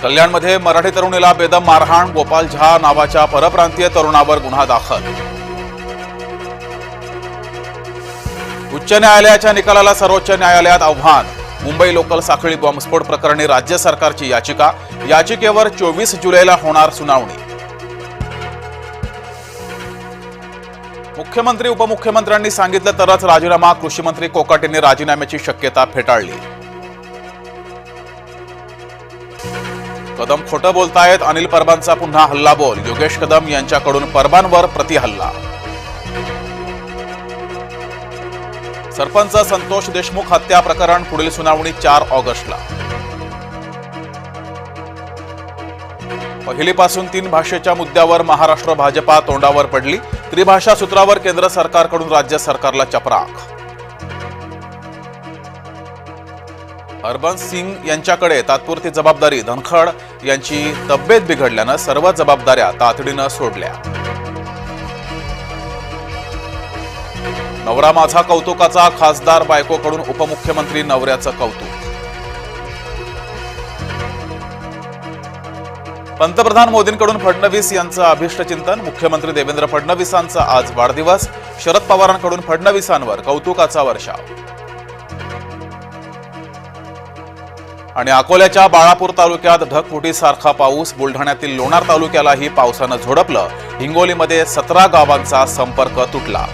कल्याणमध्ये मराठी तरुणीला बेदम मारहाण, गोपाल झा नावाच्या परप्रांतीय तरुणावर गुन्हा दाखल। उच्च न्यायालयाच्या निकालाला सर्वोच्च न्यायालयात आव्हान। मुंबई लोकल साखळी बॉम्बस्फोट प्रकरणी राज्य सरकारची याचिका, याचिकेवर 24 जुलैला होणार सुनावणी। मुख्यमंत्री उपमुख्यमंत्र्यांनी सांगितलं तरच राजीनामा, कृषी मंत्री कोकाटेंनी राजीनाम्याची शक्यता फेटाळली। कदम खोटं बोलतायत, अनिल परबांचा पुन्हा हल्लाबोल, योगेश कदम यांच्याकडून परबांवर प्रतिहल्ला। सरपंच संतोष देशमुख हत्या प्रकरण पुढील सुनावणी 4 ऑगस्टला। पहिलीपासून 3 भाषेच्या मुद्द्यावर महाराष्ट्र भाजपा तोंडावर पडली, त्रिभाषा सूत्रावर केंद्र सरकारकडून राज्य सरकारला चपराक। हरबंस सिंग यांच्याकडे तात्पुरती जबाबदारी, धनखड यांची तब्येत बिघडल्यानं सर्व जबाबदाऱ्या तातडीनं सोडल्या। नवरा माझा कौतुकाचा, खासदार बायकोकडून उपमुख्यमंत्री नवऱ्याचं कौतुक। पंतप्रधान मोदींकडून फडणवीस यांचं अभिष्टचिंतन, मुख्यमंत्री देवेंद्र फडणवीसांचा आज वाढदिवस, शरद पवारांकडून फडणवीसांवर कौतुकाचा वर्षाव। आणि अकोल्याच्या बाळापूर तालुक्यात ढगफुटीसारखा पाऊस, बुलढाण्यातील लोणार तालुक्यालाही पावसानं झोडपलं, हिंगोलीमध्ये 17 गावांचा संपर्क तुटला।